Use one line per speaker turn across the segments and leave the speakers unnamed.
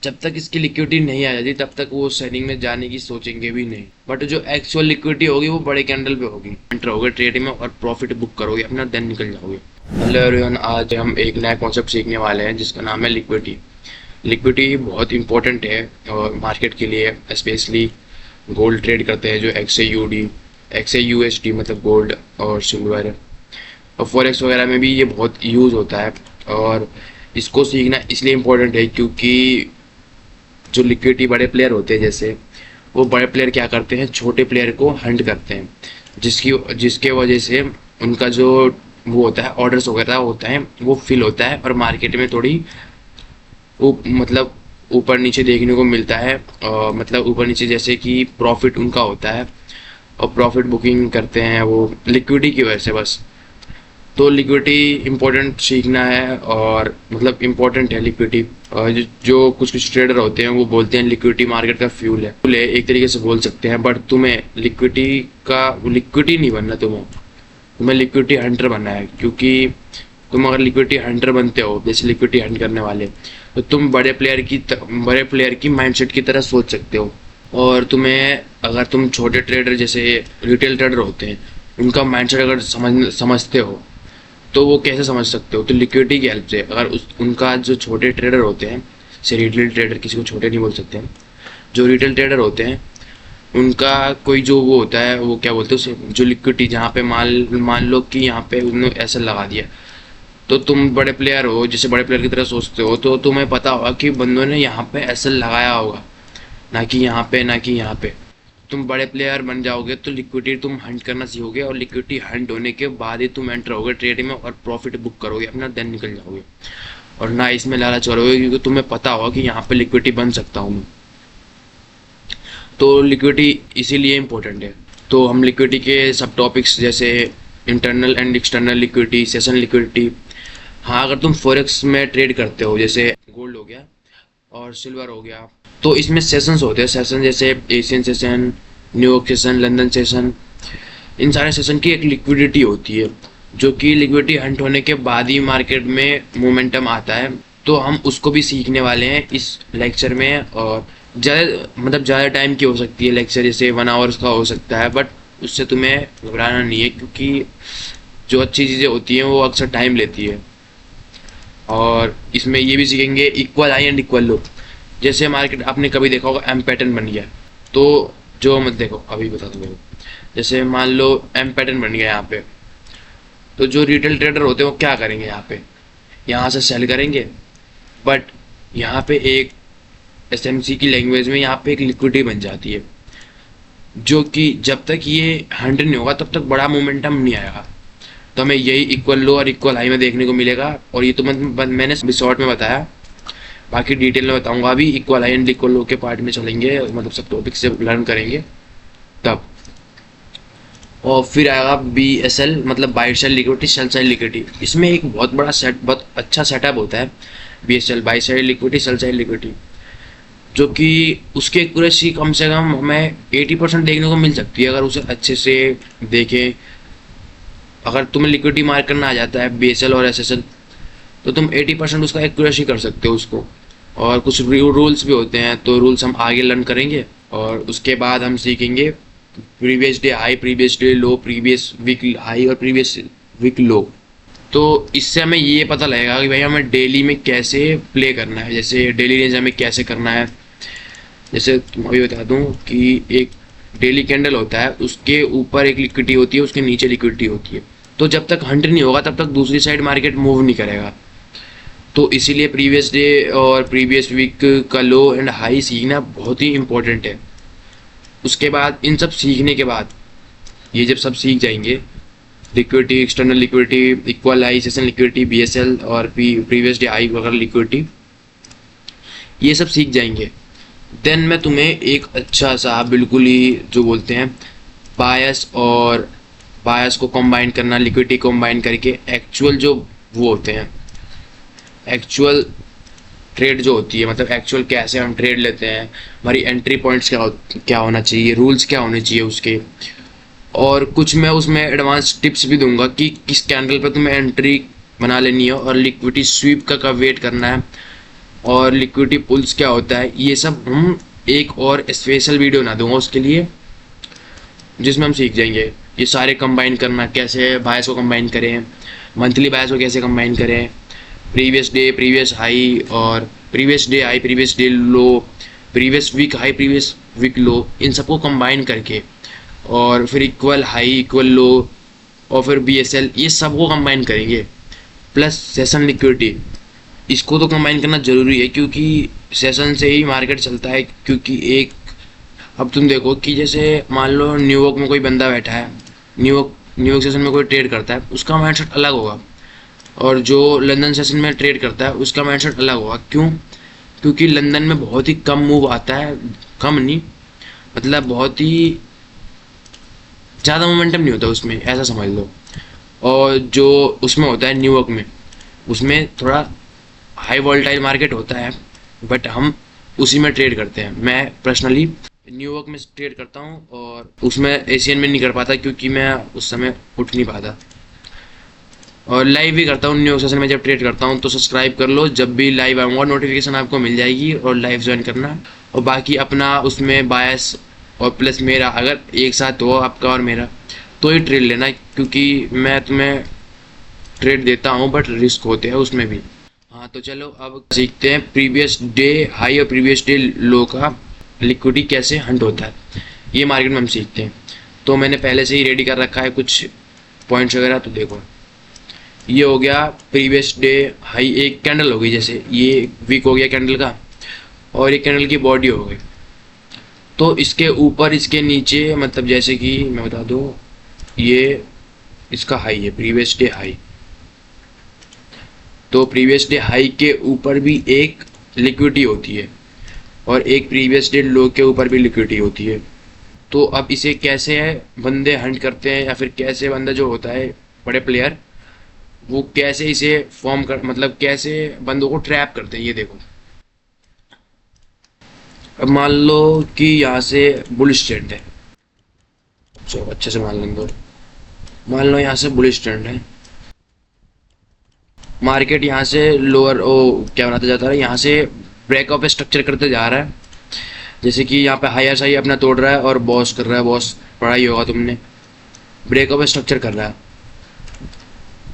जब तक इसकी लिक्विडिटी नहीं आ जाती तब तक वो सेलिंग में जाने की सोचेंगे भी नहीं। बट जो एक्चुअल लिक्विडिटी होगी वो बड़े कैंडल पे होगी। एंटर होगे ट्रेड में और प्रॉफिट बुक करोगे अपना, देन निकल जाओगे। हेलो एवरीवन, आज हम एक नया कॉन्सेप्ट सीखने वाले हैं जिसका नाम है लिक्विडिटी। लिक्विडिटी बहुत इंपॉर्टेंट है और मार्केट के लिए, स्पेशली गोल्ड ट्रेड करते हैं जो XAUD मतलब गोल्ड और सिल्वर और फॉरेक्स वगैरह में भी ये बहुत यूज़ होता है। और इसको सीखना इसलिए इम्पोर्टेंट है क्योंकि जो लिक्विडिटी बड़े प्लेयर होते हैं, जैसे वो बड़े प्लेयर क्या करते हैं, छोटे प्लेयर को हंट करते हैं, जिसके वजह से उनका जो वो होता है, ऑर्डर्स वगैरह होता है वो फिल होता है और मार्केट में थोड़ी मतलब ऊपर नीचे देखने को मिलता है। मतलब ऊपर नीचे जैसे कि प्रॉफिट उनका होता है और प्रॉफिट बुकिंग करते हैं वो लिक्विडिटी की वजह से बस। तो लिक्विडिटी इम्पोर्टेंट सीखना है और मतलब इम्पोर्टेंट है लिक्विडिटी। जो कुछ ट्रेडर होते हैं वो बोलते हैं लिक्विडिटी मार्केट का फ्यूल है, एक तरीके से बोल सकते हैं। बट तुम्हें लिक्विडिटी नहीं बनना, तुम्हें लिक्विडिटी हंटर बनना है। क्योंकि तुम अगर लिक्विडिटी हंटर बनते हो, जैसे लिक्विडिटी हंट करने वाले, तो तुम बड़े प्लेयर की माइंडसेट की तरह सोच सकते हो। और तुम्हें, अगर तुम छोटे ट्रेडर जैसे रिटेल ट्रेडर होते हैं उनका माइंडसेट अगर समझते हो तो वो कैसे समझ सकते हो, तो लिक्विडिटी की हेल्प से। अगर उनका जो छोटे ट्रेडर होते हैं, से रिटेल ट्रेडर, किसी को छोटे नहीं बोल सकते हैं, जो रिटेल ट्रेडर होते हैं उनका कोई जो वो होता है, वो क्या बोलते हैं उसे, जो लिक्विडिटी जहाँ पे मान लो कि यहाँ पे उन्होंने ऐसा लगा दिया, तो तुम बड़े प्लेयर हो, जैसे बड़े प्लेयर की तरह सोचते हो, तो तुम्हें पता होगा कि बंदों ने यहाँ पे ऐसा लगाया होगा, ना कि यहाँ पे। तुम बड़े प्लेयर बन जाओगे तो लिक्विडिटी तुम हंट करना सीखोगे और लिक्विडिटी हंट होने के बाद ही तुम एंटर होगे ट्रेड में और प्रॉफिट बुक करोगे अपना, देन निकल जाओगे। और ना इसमें लालच करोगे क्योंकि तुम्हें पता होगा कि यहाँ पे लिक्विडिटी बन सकता हूँ। तो लिक्विडिटी इसीलिए इम्पोर्टेंट है। तो हम लिक्विडिटी के सब टॉपिक्स जैसे internal and external liquidity, session liquidity. हाँ, अगर तुम फॉरेक्स में ट्रेड करते हो, जैसे गोल्ड हो गया और सिल्वर हो गया, तो इसमें सेशंस होते हैं। सेशन जैसे Asian session, New York session, London session, इन सारे सेशन की एक लिक्विडिटी होती है जो कि लिक्विडिटी हंट होने के बाद ही मार्केट में मोमेंटम आता है। तो हम उसको भी सीखने वाले हैं इस लेक्चर में। और ज़्यादा टाइम की हो सकती है लेक्चर, जैसे 1 आवर्स का हो सकता है, बट उससे तुम्हें घबराना नहीं है क्योंकि जो अच्छी चीज़ें होती हैं वो अक्सर टाइम लेती है। और इसमें ये भी सीखेंगे इक्वल हाई एंड इक्वल लो। जैसे मार्केट आपने कभी देखा होगा एम पैटर्न बन गया, तो जो मत देखो, अभी बता दूँ। जैसे मान लो एम पैटर्न बन गया यहाँ पे, तो जो रिटेल ट्रेडर होते हैं वो क्या करेंगे, यहाँ से सेल करेंगे। बट यहाँ पे एक SMC की लैंग्वेज में यहाँ पे एक लिक्विडिटी बन जाती है, जो कि जब तक ये हंट नहीं होगा तब तक बड़ा मोमेंटम नहीं आएगा। तो हमें यही इक्वल लो और इक्वल हाई में देखने को मिलेगा। और ये तो मैंने अभी शॉर्ट में बताया, बाकी डिटेल में बताऊंगा। अभी इक्वल हाई एंड इक्वल लो के पार्ट में चलेंगे, मतलब सब टॉपिक से लर्न करेंगे तब। और फिर आएगा BSL मतलब by side liquidity, sell side liquidity. इसमें एक बहुत अच्छा सेटअप होता है BSL, by side liquidity, sell side liquidity, जो कि उसकी एक्यूरेसी कम से कम हमें 80% देखने को मिल सकती है अगर उसे अच्छे से देखें। अगर तुम्हें लिक्विडिटी मार्क करना आ जाता है BSL और SSL, तो तुम 80% उसका एक्यूरेसी कर सकते हो उसको। और कुछ रूल्स भी होते हैं, तो रूल्स हम आगे लर्न करेंगे। और उसके बाद हम सीखेंगे previous day high, previous day low, previous week high और प्रीवियस वीक लो। तो इससे हमें ये पता लगेगा कि भाई हमें डेली में कैसे प्ले करना है, जैसे डेली रेंज हमें कैसे करना है। जैसे तुम अभी बता दूं कि एक डेली कैंडल होता है, उसके ऊपर एक लिक्विडिटी होती है, उसके नीचे लिक्विडिटी होती है। तो जब तक हंट नहीं होगा तब तक दूसरी साइड मार्केट मूव नहीं करेगा। तो इसीलिए प्रीवियस डे और प्रीवियस वीक का लो एंड हाई सीखना बहुत ही इम्पोर्टेंट है। उसके बाद इन सब सीखने के बाद, ये जब सब सीख जाएंगे, liquidity, external liquidity, equal high, session liquidity, BSL और प्रीवियस डे हाई वगैरह लिक्विडिटी, ये सब सीख जाएंगे, देन मैं तुम्हें एक अच्छा सा बिल्कुल ही जो बोलते हैं बायस को कंबाइन करना, लिक्विडिटी कंबाइन करके एक्चुअल जो वो होते हैं, एक्चुअल ट्रेड जो होती है, मतलब एक्चुअल कैसे हम ट्रेड लेते हैं, हमारी एंट्री पॉइंट्स क्या होना चाहिए, रूल्स क्या होने चाहिए उसके। और कुछ मैं उसमें एडवांस टिप्स भी दूंगा कि किस कैंडल पर तुम्हें एंट्री बना लेनी है और लिक्विडिटी स्वीप का कब वेट करना है, और लिक्विडिटी पुल्स क्या होता है, ये सब हम एक और स्पेशल वीडियो बना दूंगा उसके लिए, जिसमें हम सीख जाएंगे ये सारे कंबाइन करना, कैसे बायस को कंबाइन करें, मंथली बायस को कैसे कंबाइन करें, प्रीवियस डे प्रीवियस हाई और previous day high previous day low, previous week high previous week low, इन सबको कंबाइन करके, और फिर इक्वल हाई इक्वल लो, और फिर BSL, ये सबको कंबाइन करेंगे। प्लस सेशन लिक्विडिटी, इसको तो कंबाइन करना ज़रूरी है क्योंकि सेशन से ही मार्केट चलता है। क्योंकि एक, अब तुम देखो कि जैसे मान लो न्यूयॉर्क में कोई बंदा बैठा है, न्यूयॉर्क सेशन में कोई ट्रेड करता है, उसका माइंडसेट अलग होगा, और जो लंदन सेशन में ट्रेड करता है उसका माइंडसेट अलग होगा। क्यों? क्योंकि लंदन में बहुत ही कम मूव आता है, कम नहीं मतलब बहुत ही ज़्यादा मोमेंटम नहीं होता उसमें, ऐसा समझ लो। और जो उसमें होता है न्यूयॉर्क में, उसमें थोड़ा हाई वोलेटाइल मार्केट होता है, बट हम उसी में ट्रेड करते हैं। मैं पर्सनली न्यूयॉर्क में ट्रेड करता हूँ और उसमें एशियन में नहीं कर पाता क्योंकि मैं उस समय उठ नहीं पाता। और लाइव भी करता हूँ न्यूयॉर्क सेशन में जब ट्रेड करता हूँ, तो सब्सक्राइब कर लो, जब भी लाइव आऊँगा नोटिफिकेशन आपको मिल जाएगी और लाइव ज्वाइन करना। और बाकी अपना उसमें बायस और प्लस मेरा अगर एक साथ हो आपका और मेरा, तो ही ट्रेड लेना, क्योंकि मैं तुम्हें ट्रेड देता हूँ बट रिस्क होते हैं उसमें भी। हाँ तो चलो अब सीखते हैं प्रीवियस डे हाई और प्रीवियस डे लो का लिक्विडिटी कैसे हंट होता है, ये मार्केट में हम सीखते हैं। तो मैंने पहले से ही रेडी कर रखा है कुछ पॉइंट्स वगैरह, तो देखो ये हो गया प्रीवियस डे हाई, एक कैंडल हो गई, जैसे ये वीक हो गया कैंडल का, और एक कैंडल की बॉडी हो गई। तो इसके ऊपर इसके नीचे, मतलब जैसे कि मैं बता दूँ, ये इसका हाई है प्रीवियस डे हाई, तो प्रीवियस डे हाई के ऊपर भी एक लिक्विडिटी होती है और एक प्रीवियस डे लो के ऊपर भी लिक्विडिटी होती है। तो अब इसे कैसे है बंदे हंट करते हैं, या फिर कैसे बंदा जो होता है बड़े प्लेयर, वो कैसे इसे फॉर्म कर, मतलब कैसे बंदों को ट्रैप करते हैं, ये देखो। अब मान लो कि यहाँ से बुलिश ट्रेंड है, चलो अच्छे से मान लेंगे, मान लो यहाँ से बुलिश ट्रेंड है, मार्केट यहाँ से लोअर क्या बनाता जाता है, यहाँ से ब्रेकअप स्ट्रक्चर करते जा रहा है। जैसे कि यहाँ पे हायर साई अपना तोड़ रहा है और बॉस कर रहा है, बॉस पढ़ा ही होगा तुमने, ब्रेकअप स्ट्रक्चर कर रहा है।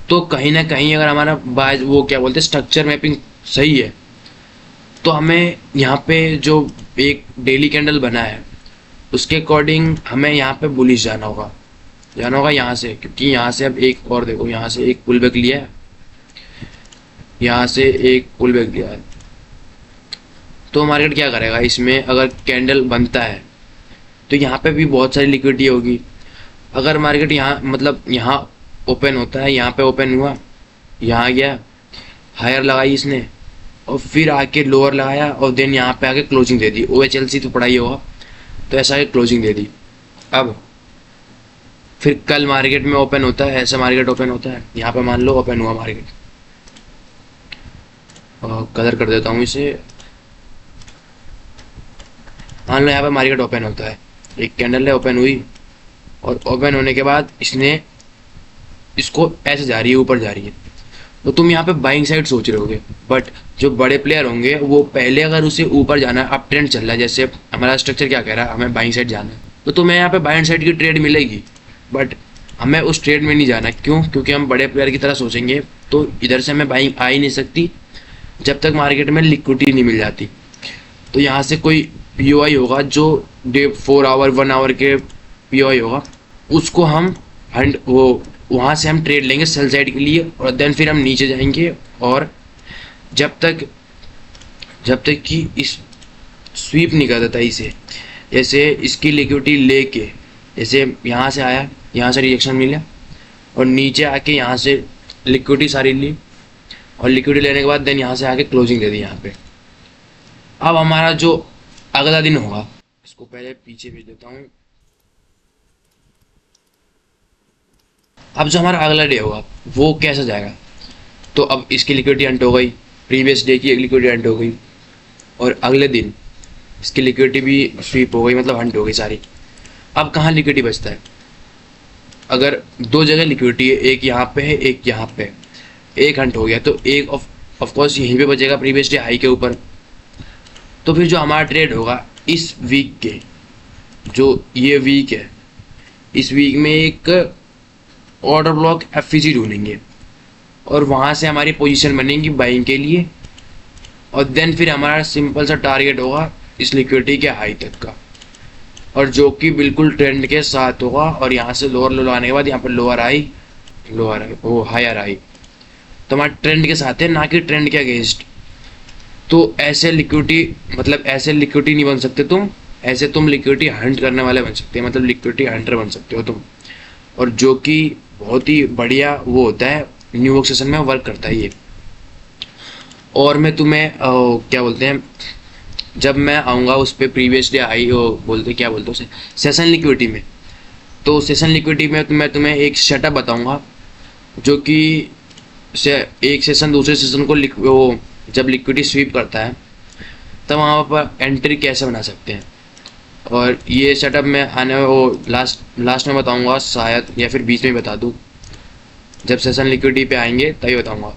तो कहीं ना कहीं अगर हमारा बाय वो क्या बोलते हैं स्ट्रक्चर मैपिंग सही है, तो हमें यहाँ पे जो एक डेली कैंडल बना है उसके अकॉर्डिंग हमें यहाँ पे बुलिश जाना होगा यहाँ से, क्योंकि यहाँ से अब एक और देखो, यहाँ से एक पुल बैक लिया है, यहाँ से एक पुल बैक लिया है। तो मार्केट क्या करेगा, इसमें अगर कैंडल बनता है तो यहाँ पे भी बहुत सारी लिक्विडिटी होगी। अगर मार्केट यहाँ मतलब यहाँ ओपन होता है, यहाँ पे ओपन हुआ, यहाँ गया, हायर लगाई इसने, और फिर आके लोअर लगाया, और देन यहाँ पे आके क्लोजिंग दे दी। OHLC तो पढ़ाई होगा, तो ऐसा क्लोजिंग दे दी। अब फिर कल मार्केट में ओपन होता है, ऐसा मार्केट ओपन होता है, यहाँ पे मान लो ओपन हुआ मार्केट, कलर कर देता हूँ इसे, मान लो यहाँ पे मार्केट ओपन होता है, एक कैंडल है ओपन हुई, और ओपन होने के बाद इसने इसको ऐसे जा रही है, ऊपर जा रही है, तो तुम यहाँ पे बाइंग साइड सोच रहे होगे। बट जो बड़े प्लेयर होंगे वो पहले अगर उसे ऊपर जाना है, अप ट्रेंड चल रहा है, जैसे हमारा स्ट्रक्चर क्या कह रहा है हमें बाइंग साइड जाना है, तो तुम्हें यहाँ पे बाइंग साइड की ट्रेड मिलेगी, बट हमें उस ट्रेड में नहीं जाना। क्यों? क्योंकि हम बड़े प्लेयर की तरह सोचेंगे, तो इधर से हमें बाइंग आ ही नहीं सकती जब तक मार्केट में लिक्विडिटी नहीं मिल जाती। तो यहाँ से कोई POI होगा जो डे 4 आवर 1 आवर के POI होगा, उसको हम वो वहाँ से हम ट्रेड लेंगे सेल साइड के लिए, और देन फिर हम नीचे जाएंगे, और जब तक कि इस स्वीप नहीं कर देता इसे, जैसे इसकी लिक्विडिटी लेके, जैसे यहाँ से आया, यहाँ से रिजेक्शन मिला, और नीचे आके यहाँ से लिक्विडिटी सारी ली, और लिक्विडिटी लेने के बाद देन यहाँ से आके क्लोजिंग दे दी यहाँ पे। अब हमारा जो अगला दिन होगा, इसको पहले पीछे भेज देता हूँ। अब जो हमारा अगला डे होगा वो कैसे जाएगा, तो अब इसकी लिक्विडिटी हंट हो गई, प्रीवियस डे की एक लिक्विडिटी हंट हो गई, और अगले दिन इसकी लिक्विडिटी भी स्वीप हो गई, मतलब हंट हो गई सारी। अब कहाँ लिक्विडिटी बचता है, अगर दो जगह लिक्विडिटी है, एक यहाँ पे है एक यहाँ पे, एक हंट हो गया, तो ऑफकोर्स यहीं पे बचेगा प्रीवियस डे हाई के ऊपर। तो फिर जो हमारा ट्रेड होगा इस वीक के, जो ये वीक है, इस वीक में एक ऑर्डर ब्लॉक एफईजी ढूंढेंगे और वहाँ से हमारी पोजीशन बनेगी बाइंग के लिए। और देन फिर हमारा सिंपल सा टारगेट होगा इस लिक्विडिटी के हाई तक का, और जो कि बिल्कुल ट्रेंड के साथ होगा। और यहाँ से लोअर लो आने के बाद यहाँ पर लोअर आई वो हायर आई, तो हमारा ट्रेंड के साथ है, ना कि ट्रेंड के अगेंस्ट। तो ऐसे लिक्विडिटी, मतलब ऐसे लिक्विडिटी नहीं बन सकते तुम, ऐसे तुम लिक्विडिटी हंट करने वाले बन सकते हैं, मतलब लिक्विडिटी हंटर बन सकते हो तुम। और जो कि बहुत ही बढ़िया वो होता है, न्यूयॉर्क सेशन में वर्क करता है ये। और मैं तुम्हें क्या बोलते हैं, जब मैं आऊँगा उस पर प्रीवियस डे आई क्या बोलते हैं सेशन लिक्विडिटी में, तो सेशन लिक्विडिटी में मैं तुम्हें एक सेटअप बताऊँगा, जो कि एक सेशन दूसरे सेशन को जब लिक्विडिटी स्वीप करता है तब वहाँ पर एंट्री कैसे बना सकते हैं। और ये सेटअप मैं आने लास्ट में बताऊंगा शायद, या फिर बीच में बता दूं, जब सेशन लिक्विडिटी पे आएंगे तभी बताऊंगा।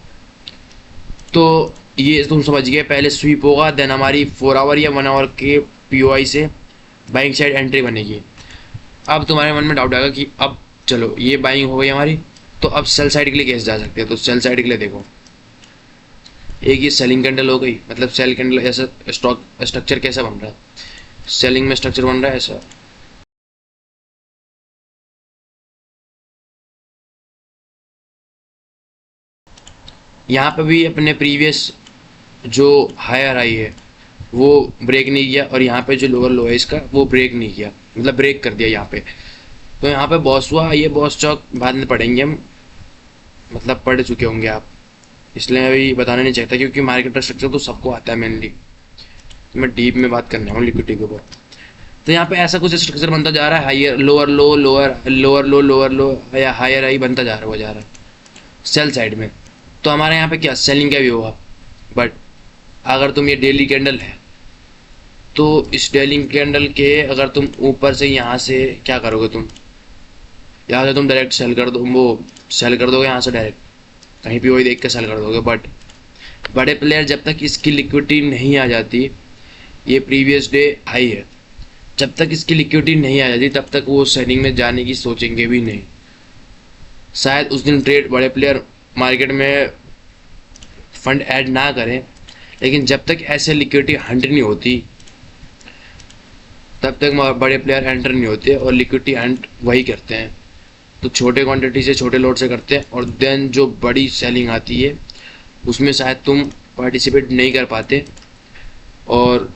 तो ये तुम समझ गए, पहले स्वीप होगा, देन हमारी 4 आवर या 1 आवर के पीओआई से बाइंग साइड एंट्री बनेगी। अब तुम्हारे मन में डाउट आएगा कि अब चलो ये बाइंग हो गई हमारी, तो अब सेल साइड के लिए कैसे जा सकते हैं। तो सेल साइड के लिए देखो, एक ये सेलिंग कैंडल हो गई, मतलब सेल कैंडल ऐसा स्टॉक स्ट्रक्चर कैसा बन रहा है, सेलिंग में स्ट्रक्चर बन रहा है ऐसा। यहाँ पे भी अपने प्रीवियस जो हायर आई है वो ब्रेक नहीं किया, और यहाँ पे जो लोअर लो है इसका वो ब्रेक नहीं किया, मतलब ब्रेक कर दिया यहाँ पे। तो यहाँ पे बॉस हुआ, ये बॉस चौक बाद में पढ़ेंगे हम, मतलब पढ़ चुके होंगे आप, इसलिए अभी बताना नहीं चाहता, क्योंकि मार्केट का स्ट्रक्चर तो सबको आता है मेनली। मैं डीप में बात करने वाला हूँ लिक्विडिटी के ऊपर। तो यहाँ पे ऐसा कुछ स्ट्रक्चर बनता जा रहा है, higher lower low lower low या हायर हाई बनता जा रहा है सेल साइड में। तो हमारे यहाँ पे क्या सेलिंग का भी होगा, बट अगर तुम ये डेली कैंडल है तो इस डेली कैंडल के अगर तुम ऊपर से यहाँ से क्या करोगे, तुम यहाँ से तुम डायरेक्ट सेल कर दो, वो सेल कर दोगे यहाँ से डायरेक्ट, कहीं भी वही देख के सेल कर दोगे। बट बड़े प्लेयर जब तक इसकी लिक्विडिटी नहीं आ जाती, ये प्रीवियस डे हाई है, जब तक इसकी लिक्विडिटी नहीं आ जाती तब तक वो सेलिंग में जाने की सोचेंगे भी नहीं। शायद उस दिन ट्रेड बड़े प्लेयर मार्केट में फंड ऐड ना करें, लेकिन जब तक ऐसे लिक्विडिटी हंट नहीं होती तब तक बड़े प्लेयर एंटर नहीं होते, और लिक्विडिटी हंट वही करते हैं। तो छोटे क्वांटिटी से छोटे लॉट से करते हैं, और देन जो बड़ी सेलिंग आती है उसमें शायद तुम पार्टिसिपेट नहीं कर पाते। और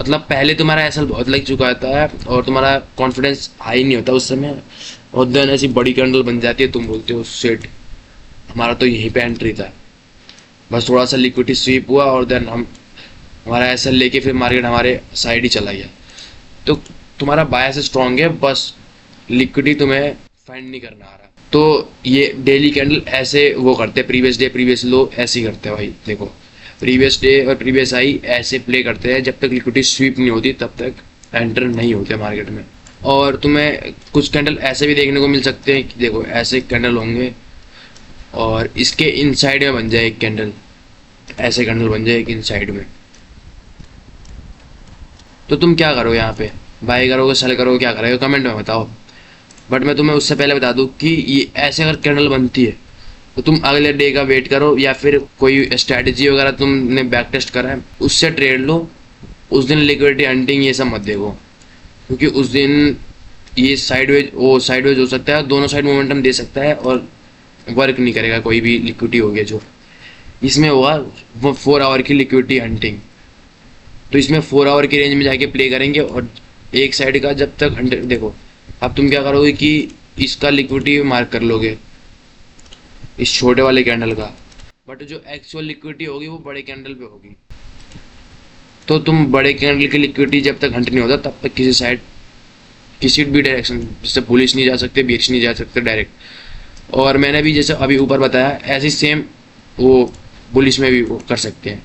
मतलब पहले तुम्हारा ऐसा बहुत लग चुका होता है और तुम्हारा कॉन्फिडेंस हाई नहीं होता उस समय, और देन ऐसी बड़ी कैंडल बन जाती है, तुम बोलते हो शिट हमारा तो यहीं पे एंट्री था, बस थोड़ा सा लिक्विडिटी स्वीप हुआ और देन हमारा ऐसा लेके फिर मार्केट हमारे साइड ही चला गया। तो तुम्हारा बायस स्ट्रॉन्ग है, बस लिक्विडिटी तुम्हें फाइंड नहीं करना आ रहा। तो ये डेली कैंडल ऐसे वो करते हैं, प्रीवियस डे प्रीवियस लो ऐसे ही करते हैं भाई। देखो प्रीवियस डे और प्रीवियस आई ऐसे प्ले करते हैं, जब तक लिक्विडिटी स्वीप नहीं होती तब तक एंटर नहीं होते मार्केट में। और तुम्हें कुछ कैंडल ऐसे भी देखने को मिल सकते हैं कि देखो ऐसे कैंडल होंगे और इसके इनसाइड में बन जाए एक कैंडल, ऐसे कैंडल बन जाए एक इनसाइड में। तो तुम क्या करो यहाँ पे, बाय करोगे सेल करोगे क्या करोगे कमेंट में बताओ। बट मैं तुम्हें उससे पहले बता दूँ कि ये ऐसे अगर कैंडल बनती है तो तुम अगले डे का वेट करो, या फिर कोई स्ट्रैटेजी वगैरह तुमने बैक टेस्ट करा है उससे ट्रेड लो। उस दिन लिक्विडिटी हंटिंग ये सब मत देखो, क्योंकि उस दिन ये साइडवेज हो सकता है, दोनों साइड मोमेंटम दे सकता है और वर्क नहीं करेगा कोई भी लिक्विडिटी हो गया जो इसमें होगा वो 4 आवर की लिक्विडिटी हंटिंग। तो इसमें 4 आवर की रेंज में जाके प्ले करेंगे, और एक साइड का जब तक 100 देखो। अब तुम क्या करोगे कि इसका लिक्विडिटी मार्क कर लोगे इस छोटे वाले कैंडल का, बट जो एक्चुअल लिक्विडिटी होगी वो बड़े कैंडल पे होगी। तो तुम बड़े कैंडल की लिक्विडिटी जब तक हंट नहीं होता तब तक किसी साइड किसी भी डायरेक्शन, जैसे बुलिश नहीं जा सकते बीच नहीं जा सकते डायरेक्ट। और मैंने भी जैसे अभी ऊपर बताया ऐसे सेम वो बुलिश में भी वो कर सकते हैं।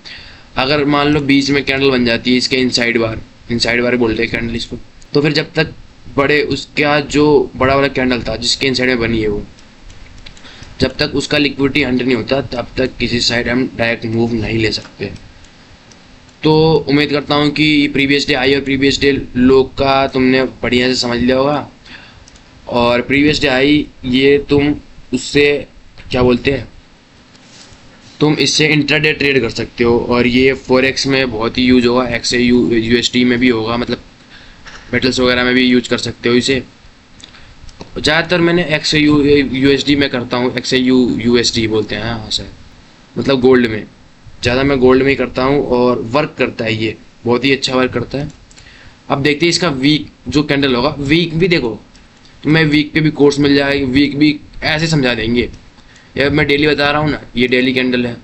अगर मान लो बीच में कैंडल बन जाती है इसके इनसाइड बार बोलते हैं कैंडल इसको, तो फिर जब तक बड़े उसका जो बड़ा वाला कैंडल था जिसके इनसाइड में बनी है वो, जब तक उसका लिक्विडिटी 100 नहीं होता तब तक किसी साइड हम डायरेक्ट मूव नहीं ले सकते। तो उम्मीद करता हूँ कि प्रीवियस डे आई और प्रीवियस डे लो का तुमने बढ़िया से समझ लिया होगा। और प्रीवियस डे आई ये तुम उससे क्या बोलते हैं, तुम इससे इंट्राडे ट्रेड कर सकते हो। और ये फॉरेक्स में बहुत ही यूज होगा, XAU/USD में भी होगा, मतलब मेटल्स वगैरह में भी यूज कर सकते हो इसे। ज़्यादातर मैंने XAU/USD में करता हूँ, XAU/USD बोलते हैं हाँ सर, मतलब गोल्ड में। ज़्यादा मैं गोल्ड में ही करता हूँ और वर्क करता है, ये बहुत ही अच्छा वर्क करता है। अब देखते हैं इसका वीक जो कैंडल होगा, वीक भी देखो तुम्हें वीक पे भी कोर्स मिल जाएगा, वीक भी ऐसे समझा देंगे। यार मैं डेली बता रहा हूँ ना, ये डेली कैंडल है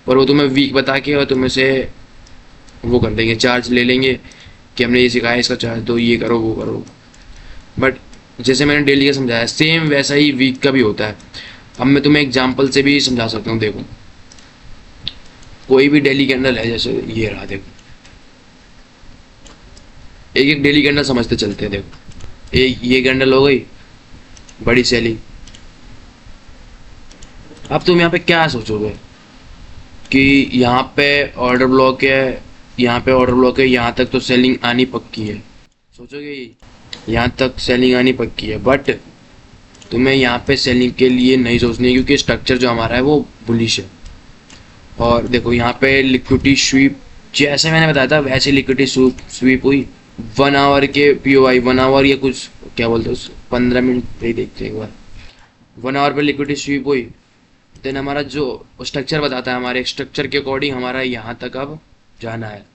और वो तुम्हें वीक बता के और तुम्हें से वो कर देंगे, चार्ज ले लेंगे कि हमने ये सिखाया इसका चार्ज दो, ये करो वो करो। बट जैसे मैंने डेली का समझाया सेम वैसा ही वीक का भी होता है। अब मैं तुम्हें एग्जाम्पल से भी समझा सकता हूँ। देखो कोई भी डेली कैंडल है, जैसे ये रहा, देखो एक एक डेली कैंडल समझते चलते हैं। देखो एक ये कैंडल हो गई बड़ी सेलिंग। अब तुम यहाँ पे क्या सोचोगे कि यहाँ पे ऑर्डर ब्लॉक है, यहाँ पे ऑर्डर ब्लॉक है, यहाँ तक तो सेलिंग आनी पक्की है, सोचोगे यहाँ तक सेलिंग आनी पक्की है। बट तुम्हें यहाँ पे सेलिंग के लिए नहीं सोचनी है, क्योंकि स्ट्रक्चर जो हमारा है वो बुलिश है। और देखो यहाँ पे लिक्विडिटी स्वीप जैसे मैंने बताया था वैसे लिक्विडिटी स्वीप हुई 1 आवर के POI, 1 आवर या कुछ क्या बोलते हैं 15 मिनट ही देखते हैं एक बार। 1 आवर पे लिक्विडिटी स्वीप हुई, देन हमारा जो स्ट्रक्चर बताता है, हमारे स्ट्रक्चर के अकॉर्डिंग हमारा यहाँ तक अब जाना है।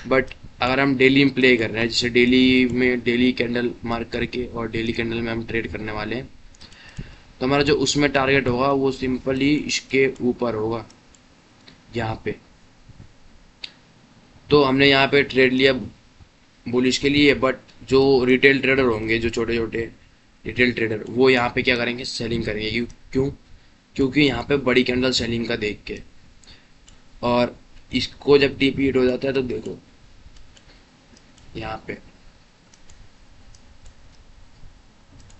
बट अगर हम डेली में प्ले कर रहे हैं, जैसे डेली में डेली कैंडल मार्क करके और डेली कैंडल में हम ट्रेड करने वाले हैं, तो हमारा जो उसमें टारगेट होगा वो सिंपली इसके ऊपर होगा यहाँ पे। तो हमने यहाँ पे ट्रेड लिया बुलिश के लिए, बट जो रिटेल ट्रेडर होंगे, जो छोटे छोटे रिटेल ट्रेडर, वो यहाँ पे क्या करेंगे, सेलिंग करेंगे। क्यों? क्योंकि यहाँ पे बड़ी कैंडल सेलिंग का देख के, और इसको जब TP हिट हो जाता है तो देखो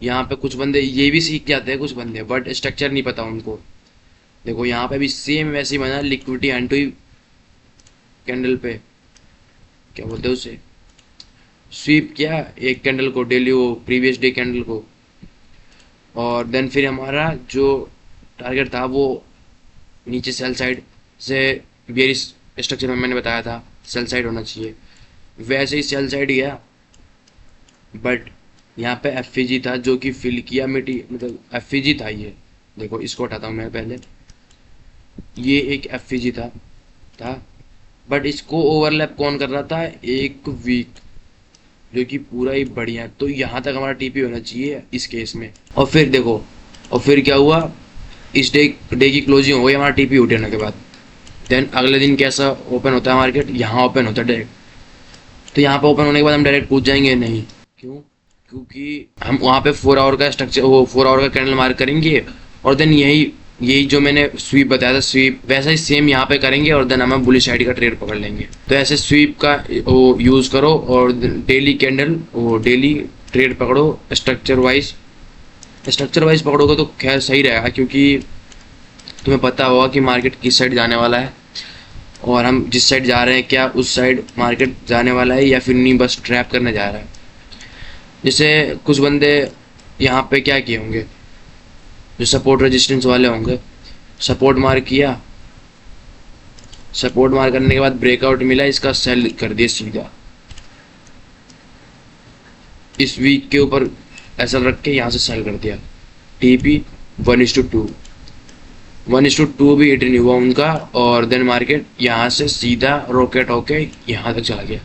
यहाँ पे कुछ बंदे ये भी सीख जाते हैं, कुछ बंदे, बट स्ट्रक्चर नहीं पता उनको। देखो यहाँ पे भी सेम वैसे ही बना, लिक्विडिटी एंड कैंडल पे क्या बोलते हैं उसे, स्वीप किया एक कैंडल को, डेली वो प्रीवियस डे कैंडल को। और देन फिर हमारा जो टारगेट था वो नीचे सेल साइड से, बेयरिश स्ट्रक्चर में मैंने बताया था सेल साइड होना चाहिए, वैसे ही सेल साइड गया। बट यहाँ पे FEG था जो कि फिल किया मिट्टी, मतलब FEG था ये। देखो इसको हटाता हूँ मैं पहले, ये एक FEG था बट इसको ओवरलैप कौन कर रहा था, एक वीक, जो कि पूरा ही बढ़िया। तो यहाँ तक हमारा TP होना चाहिए इस केस में। और फिर देखो, और फिर क्या हुआ, इस डे की क्लोजिंग हो गई हमारा TP उठने के बाद। देन अगले दिन कैसा ओपन होता है मार्केट, यहाँ ओपन होता है डायरेक्ट। तो यहाँ पे ओपन होने के बाद हम डायरेक्ट पूछ जाएंगे नहीं, क्यों? क्योंकि हम वहाँ पे 4 आवर का स्ट्रक्चर, वो 4 आवर का कैंडल मार्क करेंगे और देन यही जो मैंने स्वीप बताया था, स्वीप वैसा ही सेम यहाँ पे करेंगे और देन हम बुलिश साइड का ट्रेड पकड़ लेंगे। तो ऐसे स्वीप का वो यूज़ करो और डेली कैंडल वो डेली ट्रेड पकड़ो। स्ट्रक्चर वाइज पकड़ोगे तो खैर सही रहेगा, क्योंकि तुम्हें पता होगा कि मार्केट किस साइड जाने वाला है और हम जिस साइड जा रहे हैं क्या उस साइड मार्केट जाने वाला है या फिर नहीं, बस ट्रैप करने जा रहा है। जैसे कुछ बंदे यहाँ पे क्या किए होंगे, जो सपोर्ट रेजिस्टेंस वाले होंगे, सपोर्ट मार्क किया, सपोर्ट मार्क करने के बाद ब्रेकआउट मिला, इसका सेल कर दिया सीधा इस वीक के ऊपर ऐसा रख के यहाँ से सेल कर दिया। TP 1:2, 1:2 भी हिट नहीं हुआ उनका, और देन मार्केट यहाँ से सीधा रॉकेट होके यहाँ तक चला गया।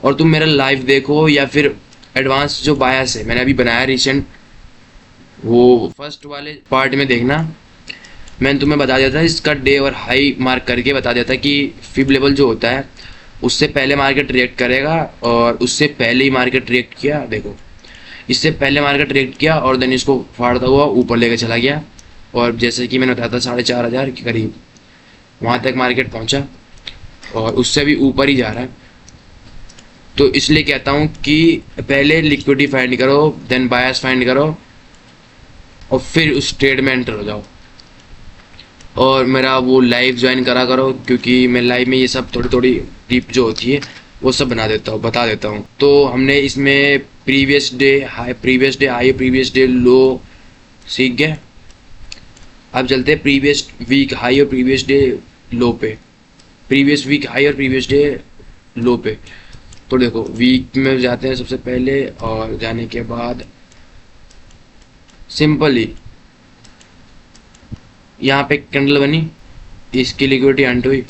और तुम मेरा लाइव देखो या फिर एडवांस जो बायस है मैंने अभी बनाया रिसेंट, वो फर्स्ट वाले पार्ट में देखना, मैंने तुम्हें बता दिया था इसका डे और हाई मार्क करके बता दिया था कि फिब लेवल जो होता है उससे पहले मार्केट रिएक्ट करेगा, और उससे पहले ही मार्केट रिएक्ट किया। देखो इससे पहले मार्केट रिएक्ट किया और देन इसको फाड़ता हुआ ऊपर लेके चला गया, और जैसे कि मैंने बताया था 4,500 के करीब वहाँ तक मार्केट पहुँचा और उससे भी ऊपर ही जा रहा है। तो इसलिए कहता हूँ कि पहले लिक्विडिटी फाइंड करो, देन बायस फाइंड करो और फिर उस ट्रेड में एंटर हो जाओ। और मेरा वो लाइव ज्वाइन करा करो, क्योंकि मैं लाइव में ये सब थोड़ी थोड़ी टिप जो होती है वो सब बता देता हूँ। तो हमने इसमें previous day high, previous day लो सीख गए। अब चलते हैं प्रीवियस वीक हाई और प्रीवियस डे लो पे, प्रीवियस वीक हाई और प्रीवियस डे लो पे। तो देखो वीक में जाते हैं सबसे पहले, और जाने के बाद सिंपली यहाँ पे कैंडल बनी, इसकी लिक्विडिटी अंट हुई।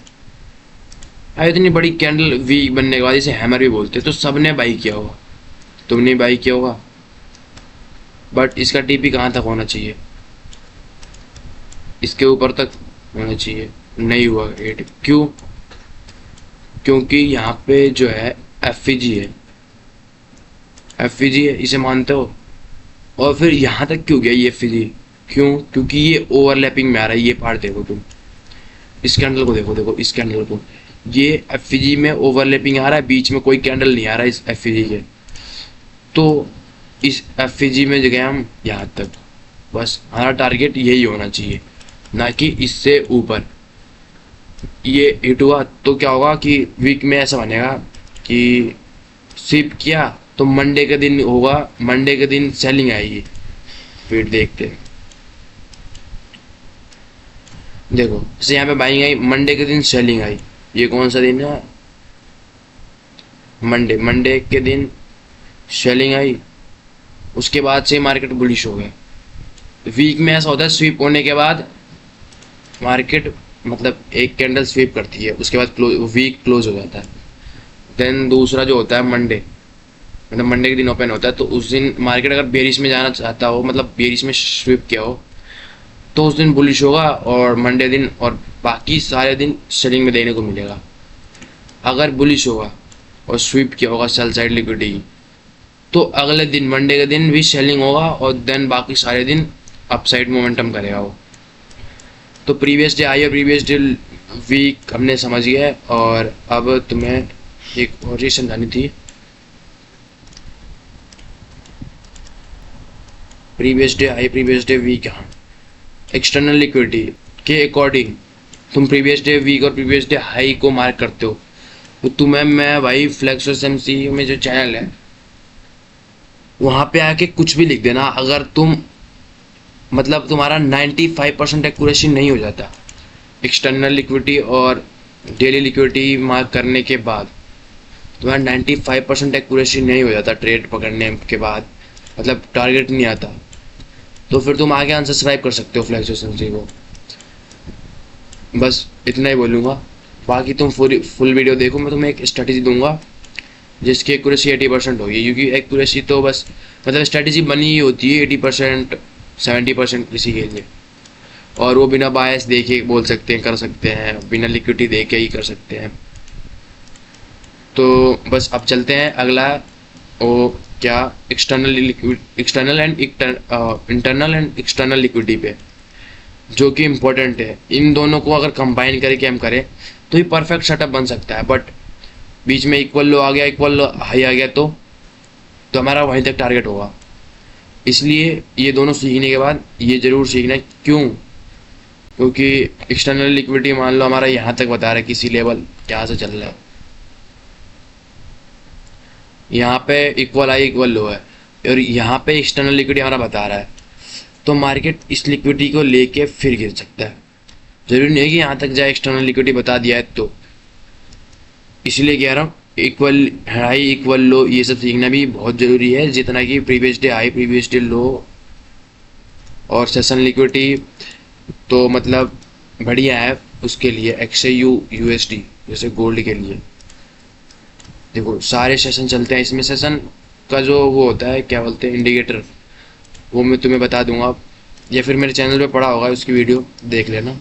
अब इतनी बड़ी कैंडल वीक बनने के बाद इसे हैमर भी बोलते हैं, तो सबने बाई किया होगा, तुमने बाई किया होगा। बट इसका टीपी कहाँ तक होना चाहिए? इसके ऊपर तक होना चाहिए, नहीं हुआ 8। क्यों? क्योंकि यहाँ पे जो है एफईजी है, इसे मानते हो। और फिर यहाँ तक क्यों गया ये एफईजी? क्यों? क्योंकि ये ओवरलैपिंग में आ रहा है। ये पार्ट देखो तुम, इस कैंडल को देखो, इस कैंडल को, ये एफईजी में ओवरलैपिंग आ रहा है, बीच में कोई कैंडल नहीं आ रहा है इस एफईजी के। तो इस एफईजी में गए हम यहाँ तक, बस हमारा टारगेट यही होना चाहिए, ना कि इससे ऊपर। ये हिट हुआ तो क्या होगा कि वीक में ऐसा बनेगा कि स्वीप किया तो मंडे के दिन होगा, मंडे के दिन सेलिंग आएगी। फिर देखते हैं, देखो जैसे यहाँ पे बाइंग आई, मंडे के दिन सेलिंग आई। ये कौन सा दिन है? मंडे के दिन सेलिंग आई, उसके बाद से मार्केट बुलिश हो गया। वीक में ऐसा होता है, स्वीप होने के बाद मार्केट मतलब एक कैंडल स्वीप करती है, उसके बाद वीक क्लोज हो जाता है। देन दूसरा जो होता है मंडे, मतलब मंडे के दिन ओपन होता है, तो उस दिन मार्केट अगर बेरिश में जाना चाहता हो, मतलब बेरिश में स्वीप किया हो, तो उस दिन बुलिश होगा, और मंडे दिन और बाकी सारे दिन सेलिंग में देने को मिलेगा। अगर बुलिश होगा और स्वीप किया होगा सेल साइड लिक्विडिटी, तो अगले दिन मंडे के दिन भी सेलिंग होगा, और देन बाकी सारे दिन अपसाइड मोमेंटम करेगा वो। तो प्रीवियस डे आई और प्रीवियस डे वीक हमने समझ गया। और अब तुम्हें एक और चीज समझानी थी। Previous day high, previous day week, हाँ, एक्सटर्नल लिक्विडिटी के अकॉर्डिंग तुम प्रीवियस डे वीक और प्रीवियस डे हाई को मार्क करते हो। तो तुम्हें मैं भाई फ्लेक्स एसएमसी में जो चैनल है वहाँ पे आके कुछ भी लिख देना। अगर तुम मतलब तुम्हारा 95% एक्यूरेसी नहीं हो जाता एक्सटर्नल लिक्विडिटी और डेली लिक्विडिटी मार्क करने के बाद, तुम्हारा 95% एक्यूरेसी नहीं हो जाता ट्रेड पकड़ने के बाद, मतलब टारगेट नहीं आता, तो फिर तुम आगे अनसब्सक्राइब कर सकते हो फ्लेक्स एसएमसी को। बस इतना ही बोलूँगा। बाकी तुम फुल वीडियो देखो, मैं तुम्हें एक स्ट्रेटेजी दूंगा जिसकी एक्यूरेसी 80% होगी, क्योंकि एक्यूरेसी तो बस मतलब स्ट्रेटेजी बनी ही होती है 80% 70% किसी के लिए, और वो बिना बायस देखे बोल सकते हैं, कर सकते हैं, बिना लिक्विडिटी देके ही कर सकते हैं। तो बस अब चलते हैं अगला, वो क्या, external and internal and external liquidity पे, जो कि इम्पोर्टेंट है। इन दोनों को अगर कंबाइन करके हम करें तो ही परफेक्ट सेटअप बन सकता है। बट बीच में इक्वल लो आ गया, इक्वल हाई आ गया, तो हमारा वहीं तक टारगेट होगा। इसलिए ये दोनों सीखने के बाद ये ज़रूर सीखना है। क्यों? क्योंकि एक्सटर्नल लिक्विडिटी मान लो हमारा यहाँ तक बता रहा है किसी लेवल यहाँ से चल रहा है, यहाँ पे इक्वल हाई इक्वल लो है, और यहाँ पे एक्सटर्नल लिक्विडिटी हमारा बता रहा है, तो मार्केट इस लिक्विडिटी को लेके फिर गिर सकता है। जरूरी नहीं है कि यहाँ तक जाए, एक्सटर्नल लिक्विडिटी बता दिया है तो। इसलिए कह रहा हूँ इक्वल हाई इक्वल लो ये सब सीखना भी बहुत ज़रूरी है, जितना कि previous day high previous day लो और सेशन लिक्विडिटी तो मतलब बढ़िया है उसके लिए। XAU USD जैसे गोल्ड के लिए देखो सारे सेशन चलते हैं इसमें। सेशन का जो वो होता है क्या बोलते हैं इंडिकेटर, वो मैं तुम्हें बता दूंगा, या फिर मेरे चैनल पे पड़ा होगा उसकी वीडियो देख लेना।